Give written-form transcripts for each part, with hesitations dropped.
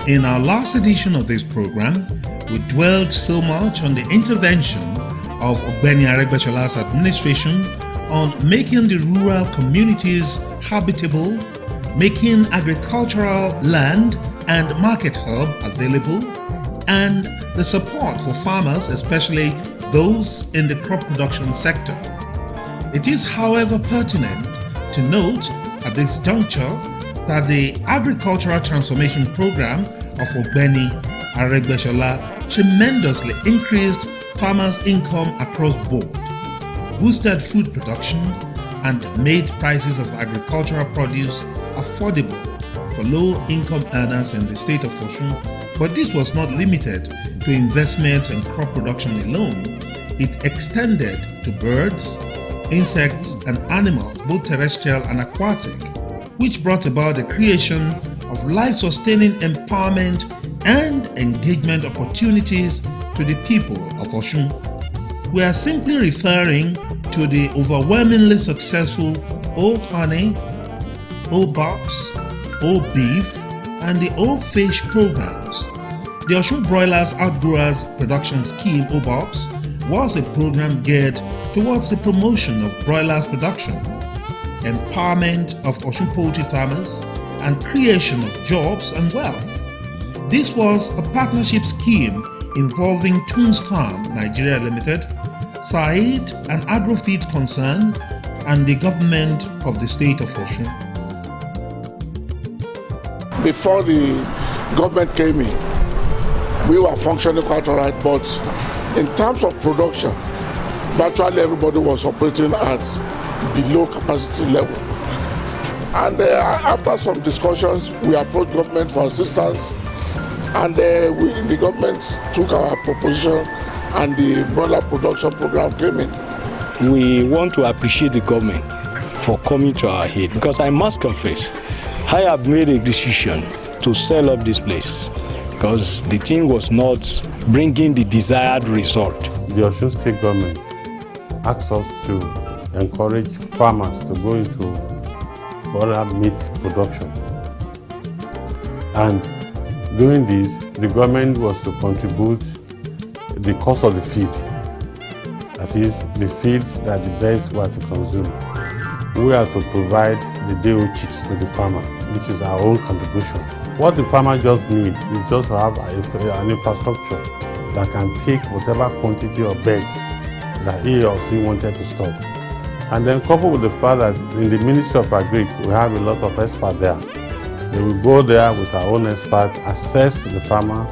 In our last edition of this program, we dwelled so much on the intervention of Aregbesola's administration on making the rural communities habitable, making agricultural land and market hub available, and the support for farmers, especially those in the crop production sector. It is, however, pertinent to note at this juncture that the agricultural transformation program of Aregbesola tremendously increased farmers' income across board, boosted food production, and made prices of agricultural produce affordable for low-income earners in the state of Osun. But this was not limited to investments in crop production alone. It extended to birds, insects, and animals, both terrestrial and aquatic, which brought about the creation of life-sustaining empowerment and engagement opportunities to the people of Osun. We are simply referring to the overwhelmingly successful O-Honey, Obops, O-Beef, and the O-Fish programs. The Osun Broiler Outgrower Production Scheme, Obops, was a program geared towards the promotion of broilers production, empowerment of Osun poultry farmers, and creation of jobs and wealth. This was a partnership scheme involving Toons Farm Nigeria Limited, Said, an agro-feed concern, and the government of the state of Osun. Before the government came in, we were functioning quite all right, but in terms of production, virtually everybody was operating at below capacity level. And after some discussions, we approached government for assistance, and the government took our proposition and the broiler production program came in. We want to appreciate the government for coming to our aid, because I must confess, I have made a decision to sell up this place because the thing was not bringing the desired result. The Osun State government asked us to encourage farmers to go into broiler meat production. And doing this, the government was to contribute the cost of the feed. That is, the feed that the birds were to consume. We are to provide the day-old chicks to the farmer, which is our own contribution. What the farmer just needs is just to have an infrastructure that can take whatever quantity of birds that he or she wanted to stock. And then coupled with the fact that in the Ministry of Agri, we have a lot of experts there. They will go there with our own experts, assess the farmer,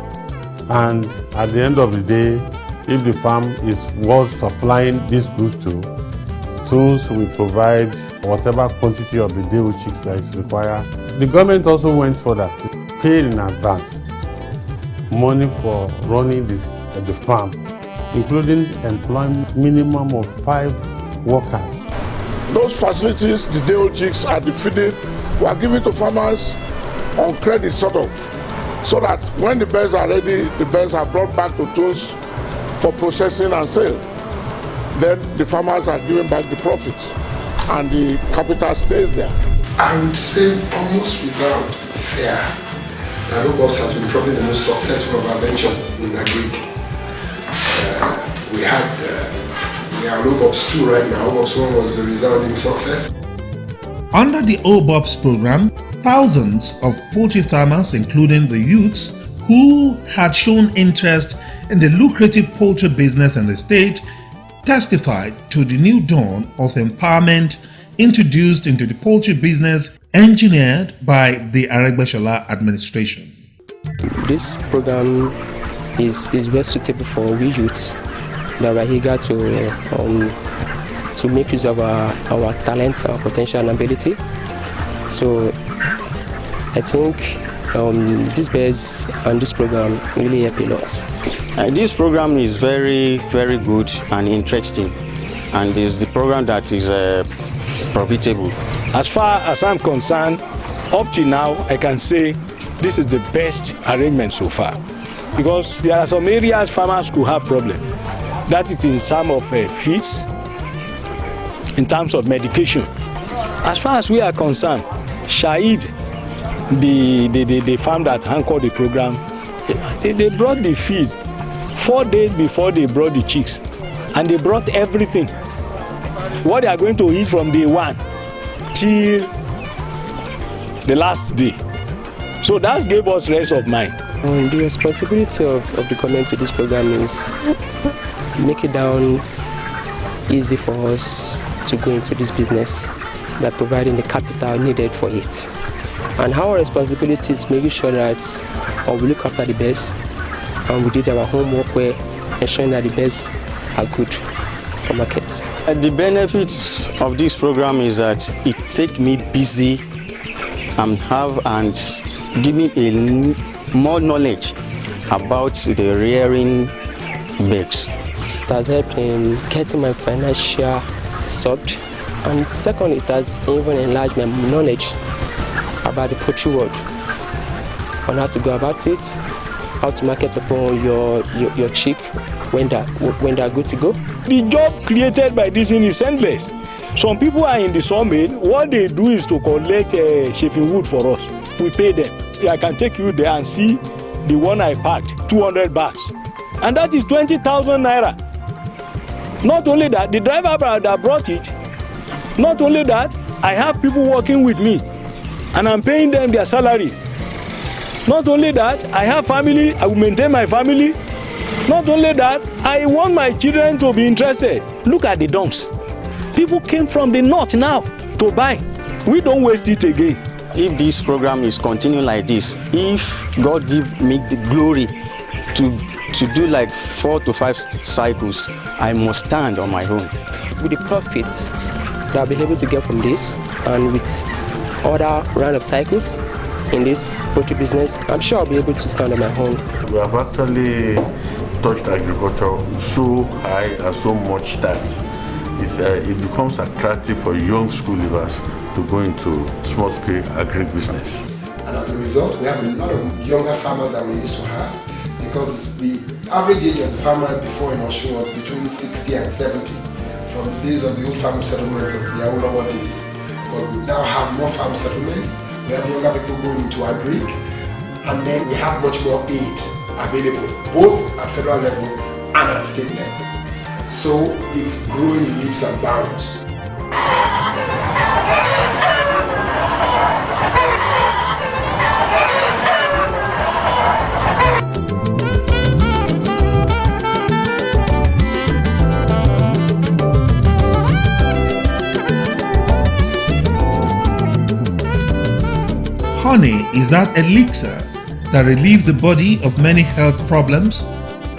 and at the end of the day, if the farm is worth supplying these goods to, Toons will provide whatever quantity of the day-old chicks that is required. The government also went further to pay in advance money for running the farm, including employing minimum of 5 workers. Those facilities, the day-old chicks and the feeding, were given to farmers on credit sort of, so that when the birds are ready, the birds are brought back to Toons for processing and sale. Then the farmers are given back the profits and the capital stays there. I would say almost without fear that Obops has been probably the most successful of our ventures in agri. We are Obops 2 right now. Obops 1 was a resounding success. Under the Obops program, thousands of poultry farmers, including the youths who had shown interest in the lucrative poultry business in the state, testified to the new dawn of empowerment introduced into the poultry business engineered by the Aregbesola administration. This program is very suitable for we youths that are eager to make use of our talents, our potential and ability. So I think these birds and this program really help a lot. This program is very, very good and interesting, and is the program that is profitable. As far as I'm concerned, up to now, I can say this is the best arrangement so far, because there are some areas farmers could have problems. That is in terms of feeds, in terms of medication. As far as we are concerned, Shahid the farm that anchored the program, they brought the feed 4 days before they brought the chicks, and they brought everything what they are going to eat from day one till the last day. So that gave us rest of mind. The responsibility of the government to this program is make it down easy for us to go into this business by providing the capital needed for it. And our responsibility is making sure that we look after the birds and we did our homework where ensuring that the birds are good for market. The benefits of this program is that it takes me busy and give me more knowledge about the rearing birds. It has helped in getting my financial sorted, and second, it has even enlarged my knowledge about the poultry world, on how to go about it, how to market upon your chick when they're good to go. The job created by this thing is endless. Some people are in the sawmill. What they do is to collect shaving wood for us. We pay them. I can take you there and see the one I packed, 200 bags, and that is 20,000 naira. Not only that, the driver that brought it. Not only that, I have people working with me, and I'm paying them their salary. Not only that, I have family. I will maintain my family. Not only that, I want my children to be interested. Look at the dumps. People came from the north now to buy. We don't waste it again. If this program is continuing like this, if God give me the glory to do like 4 to 5 cycles, I must stand on my own. With the profits that I'll be able to get from this, and with other round of cycles in this poultry business, I'm sure I'll be able to stand on my own. We have actually touched agriculture so high and so much that it becomes attractive for young school leavers to go into small-scale agribusiness. And as a result, we have a lot of younger farmers than we used to have, because the average age of the farmer before in Osun was between 60 and 70 from the days of the old farm settlements of the Awolowo days. But we now have more farm settlements, we have younger people going into agric, and then we have much more aid available, both at federal level and at state level. So it's growing in leaps and bounds. Honey is that elixir that relieves the body of many health problems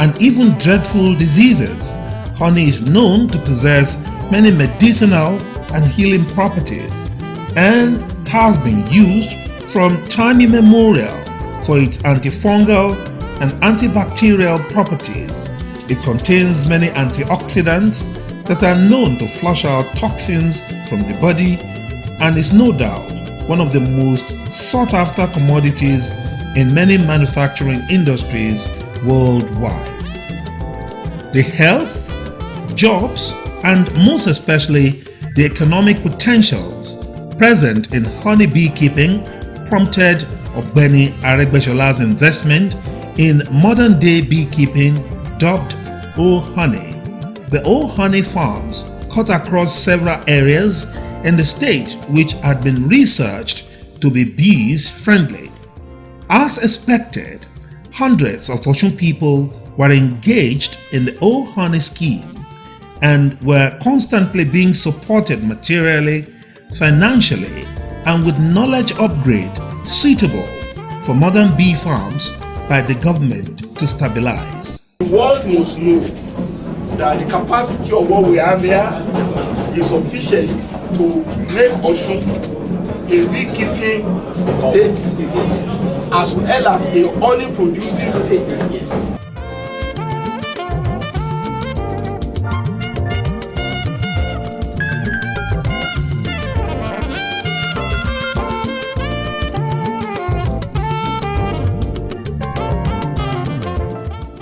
and even dreadful diseases. Honey is known to possess many medicinal and healing properties and has been used from time immemorial for its antifungal and antibacterial properties. It contains many antioxidants that are known to flush out toxins from the body and is no doubt one of the most sought after commodities in many manufacturing industries worldwide. The health, jobs, and most especially the economic potentials present in honey beekeeping prompted Ogbeni Aregbesola's investment in modern day beekeeping dubbed O-Honey. The O-Honey farms cut across several areas in the state which had been researched to be bees friendly. As expected, hundreds of Osun people were engaged in the O-Honey scheme and were constantly being supported materially, financially, and with knowledge upgrade suitable for modern bee farms by the government to stabilize. The world must know that the capacity of what we have here is sufficient to make Osun a beekeeping state as well as a honey producing state.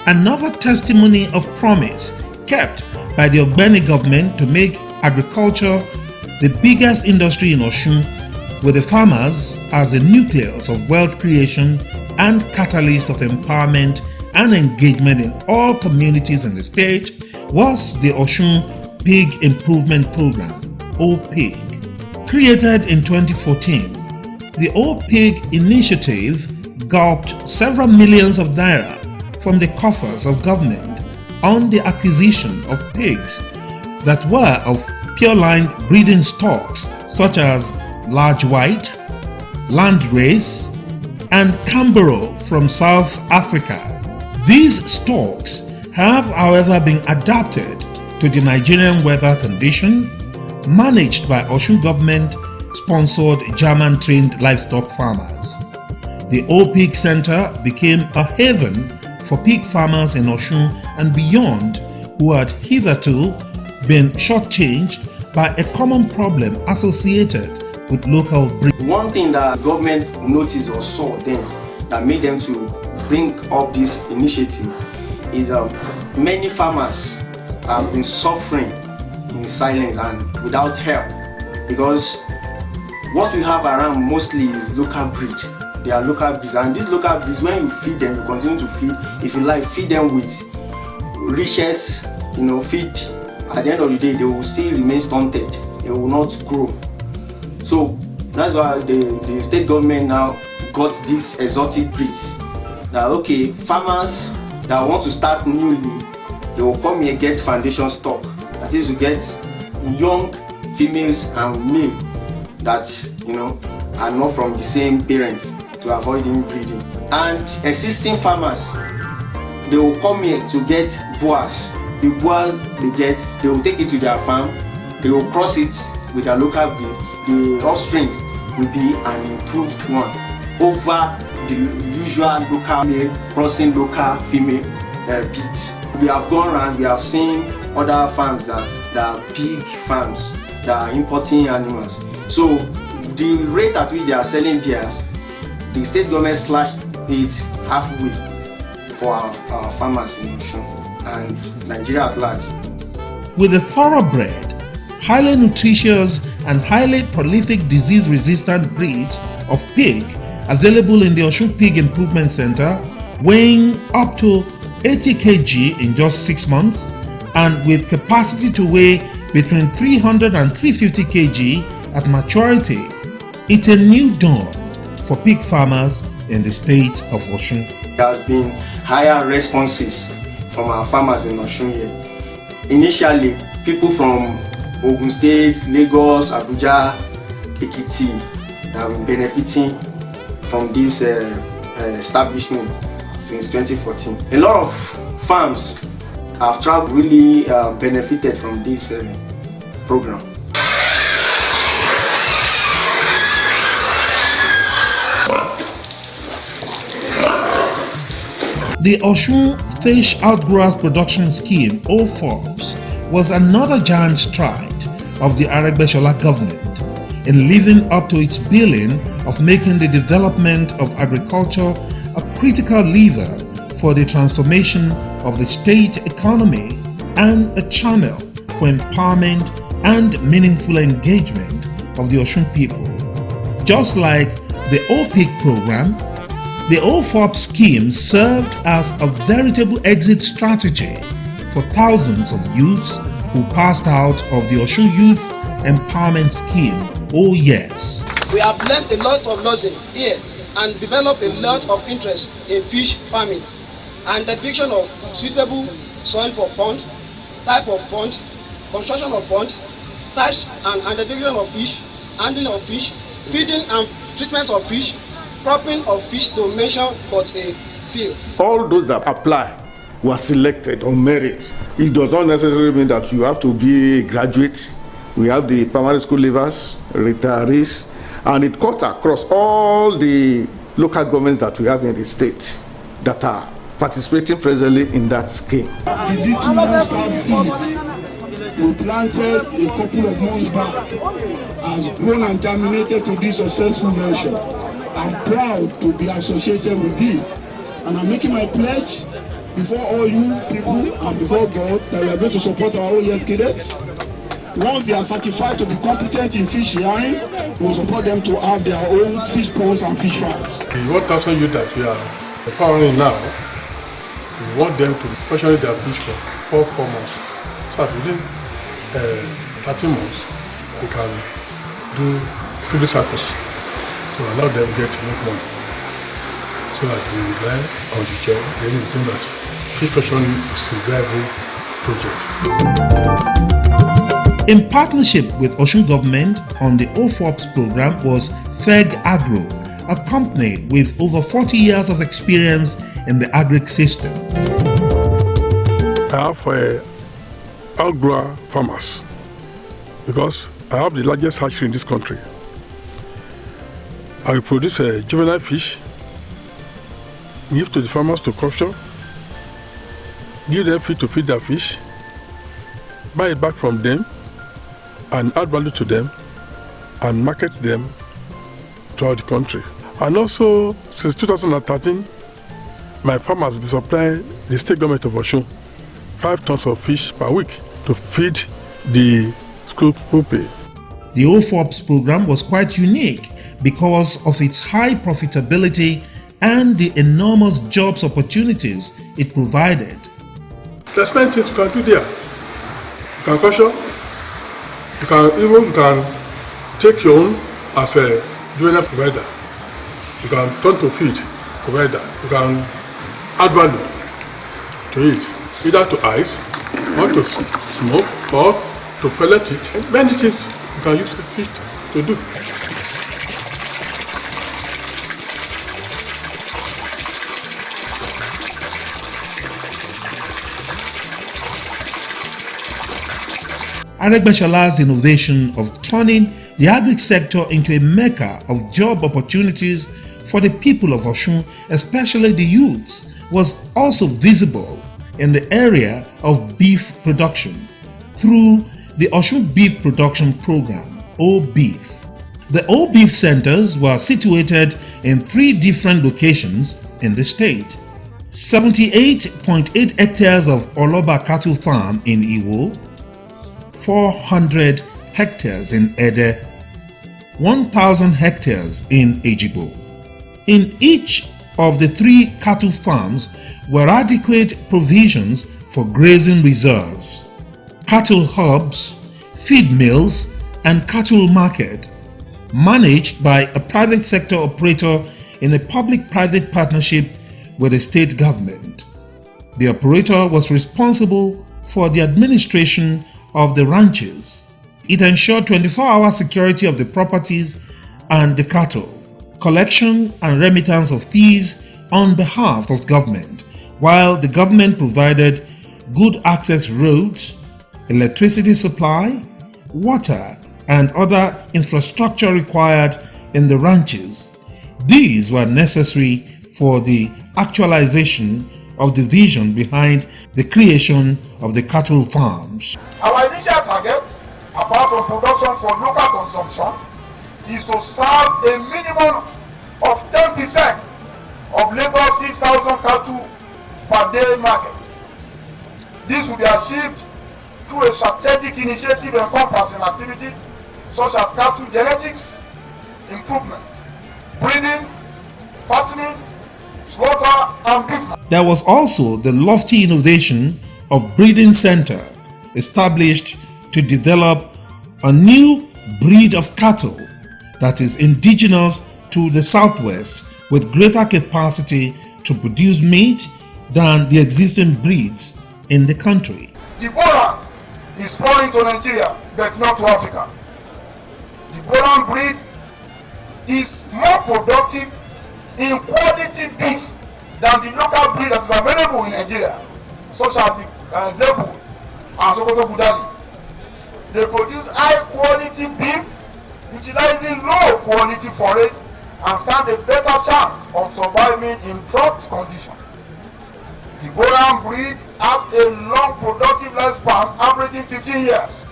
Another testimony of promise kept by the Ogbeni government to make agriculture the biggest industry in Osun with the farmers as a nucleus of wealth creation and catalyst of empowerment and engagement in all communities in the state, was the Osun Pig Improvement Program, OPIG. Created in 2014, the OPIG initiative gulped several millions of naira from the coffers of government on the acquisition of pigs that were of pure-line breeding stocks such as large white, landrace, and Camborough from South Africa. These stocks have, however, been adapted to the Nigerian weather condition, managed by Osun government-sponsored German-trained livestock farmers. The OPIG Center became a haven for pig farmers in Osun and beyond who had hitherto been shortchanged by a common problem associated with local breed. One thing that government noticed or saw then that made them to bring up this initiative is many farmers have been suffering in silence and without help, because what we have around mostly is local breed. They are local breeds, and these local breeds, when you feed them, you continue to feed. If you like, feed them with riches, feed. At the end of the day, they will still remain stunted. They will not grow. So that's why the state government now got these exotic breeds. That okay, farmers that want to start newly, they will come here get foundation stock. That is to get young females and male that are not from the same parents to avoid inbreeding. And existing farmers, they will come here to get boas. The boas they will take it to their farm, they will cross it with their local breed. The offspring will be an improved one over the usual local male crossing local female pigs. We have gone around, we have seen other farms that are pig farms that are importing animals. So the rate at which they are selling theirs, the state government slashed it halfway for our farmers in Osun and Nigeria at large. With the thoroughbred, highly nutritious and highly prolific disease-resistant breeds of pig available in the Osun Pig Improvement Center, weighing up to 80 kg in just 6 months and with capacity to weigh between 300 and 350 kg at maturity, it's a new dawn for pig farmers in the state of Osun. There has been higher responses from our farmers in Osun here. Initially, people from Ogun State, Lagos, Abuja, Ekiti have been benefiting from this establishment since 2014. A lot of farms have really benefited from this program. The Osun Fish Outgrowers Production Scheme, Obops, was another giant stride of the Aregbesola government in living up to its billing of making the development of agriculture a critical lever for the transformation of the state economy and a channel for empowerment and meaningful engagement of the Osun people. Just like the OPIG program, the Obops scheme served as a veritable exit strategy for thousands of youths who passed out of the Osun Youth Empowerment Scheme. Oh yes. We have learned a lot of lessons here and developed a lot of interest in fish farming and the identification of suitable soil for pond, type of pond, construction of pond, types and identification of fish, handling of fish, feeding and treatment of fish, cropping of fish to mention but a few. All those that apply were selected on merit. It does not necessarily mean that you have to be a graduate. We have the primary school leavers, retirees, and it cuts across all the local governments that we have in the state that are participating presently in that scheme. The little monster seed we planted a couple of months back has grown and germinated to this successful version. I'm proud to be associated with this, and I'm making my pledge before all you people and before God that we are going to support our OES cadets. Once they are certified to be competent in fish rearing, we will support them to have their own fish ponds and fish farms. The 1,000 youth that we are empowering now, we want them to specialize their fish for 4 months. So that within 13 months, we can do 3 cycles to allow them to get enough money. So that they will learn on the job, they will know that fish production is a viable project. In partnership with Osun government on the Obops program was FEG Agro, a company with over 40 years of experience in the agric system. I have outgrower farmers because I have the largest hatchery in this country. I produce juvenile fish, give to the farmers to capture, give them feed to feed their fish, buy it back from them, and add value to them, and market them throughout the country. And also, since 2013, my farmers have been supplying the state government of Osun 5 tons of fish per week to feed the school pupil. The Obops program was quite unique because of its high profitability and the enormous jobs opportunities it provided. There's many things you can do there. You can capture, you can take your own as a juvenile provider. You can turn to feed provider. You can add value to it, either to ice, or to smoke, or to pellet it. Many things you can use fish to do. Aregbesola's innovation of turning the agric sector into a mecca of job opportunities for the people of Osun, especially the youths, was also visible in the area of beef production through the Osun Beef Production Program, OBEEF. The OBEEF centers were situated in 3 different locations in the state: 78.8 hectares of Oloba Cattle Farm in Iwo, 400 hectares in Ede, 1,000 hectares in Ejibo. In each of the 3 cattle farms were adequate provisions for grazing reserves, cattle hubs, feed mills, and cattle market, managed by a private sector operator in a public-private partnership with the state government. The operator was responsible for the administration of the ranches. It ensured 24-hour security of the properties and the cattle, collection and remittance of fees on behalf of government, while the government provided good access roads, electricity supply, water, and other infrastructure required in the ranches. These were necessary for the actualization of the vision behind the creation of the cattle farms. Our initial target, apart from production for local consumption, is to serve a minimum of 10% of Lagos 6,000 cattle per day market. This will be achieved through a strategic initiative encompassing activities such as cattle genetics, improvement, breeding, fattening, slaughter, and beef. There was also the lofty innovation of breeding center established to develop a new breed of cattle that is indigenous to the southwest with greater capacity to produce meat than the existing breeds in the country. The Boran is foreign to Nigeria but not to Africa. The Boran breed is more productive in quality beef than the local breed that is available in Nigeria, such as the Zebu and Sokoto Budali. They produce high quality beef utilizing low quality forage and stand a better chance of surviving in drought conditions. The Boran breed has a long productive lifespan averaging 15 years,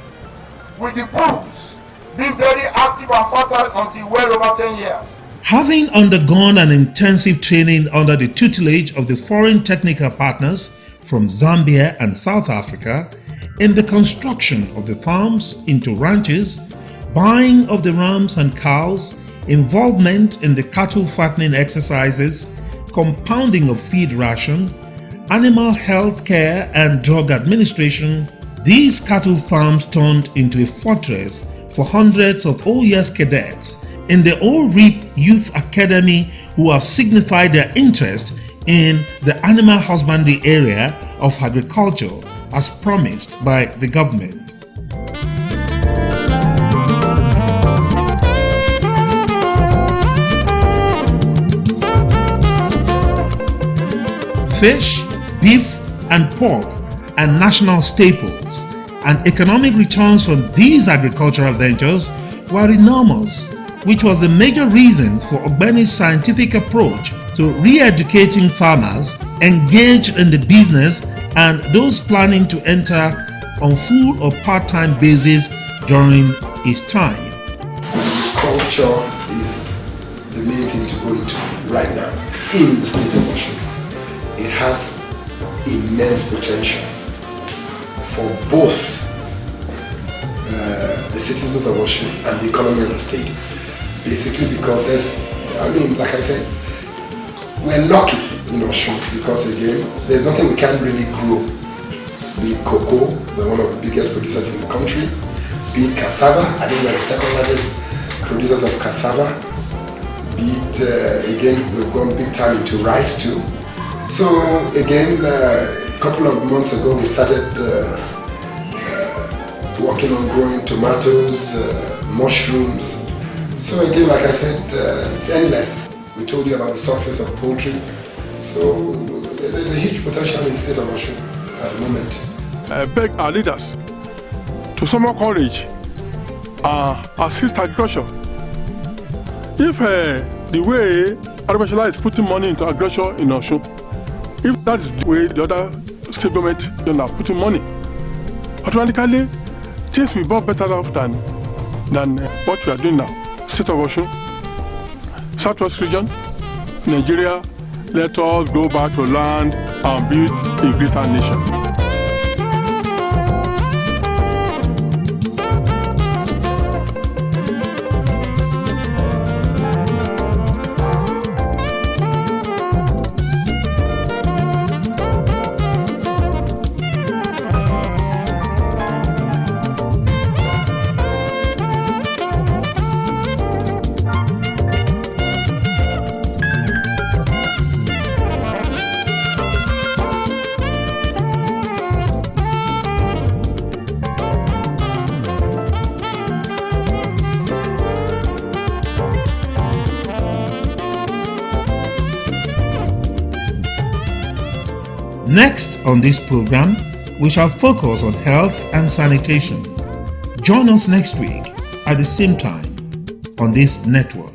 with the bulls being very active and fertile until well over 10 years. Having undergone an intensive training under the tutelage of the foreign technical partners from Zambia and South Africa, in the construction of the farms into ranches, buying of the rams and cows, involvement in the cattle fattening exercises, compounding of feed ration, animal health care and drug administration, these cattle farms turned into a fortress for hundreds of OES cadets in the Old Reap Youth Academy who have signified their interest in the animal husbandry area of agriculture as promised by the government. Fish, beef, and pork are national staples, and economic returns from these agricultural ventures were enormous, which was the major reason for Ogbeni's scientific approach to re-educating farmers engaged in the business and those planning to enter on full or part-time basis during his time. Culture is the main thing to go into right now in the state of Osun. It has immense potential for both the citizens of Osun and the economy of the state. Basically because like I said, we're lucky in Osun because again, there's nothing we can't really grow. Be it cocoa, we're one of the biggest producers in the country. Be it cassava, I think we're the second largest producers of cassava. Be it, again, we've gone big time into rice too. So again, a couple of months ago we started working on growing tomatoes, mushrooms. So again, like I said, it's endless. We told you about the success of poultry. So there's a huge potential in the state of Osun at the moment. I beg our leaders to summon courage and assist agriculture. If the way Aregbesola is putting money into agriculture in Osun, if that is the way the other state government are putting money, automatically things will be better off than what we are doing now. State of Osun, Southwest region, Nigeria, let us go back to land and build a greater nation. Next on this program, we shall focus on health and sanitation. Join us next week at the same time on this network.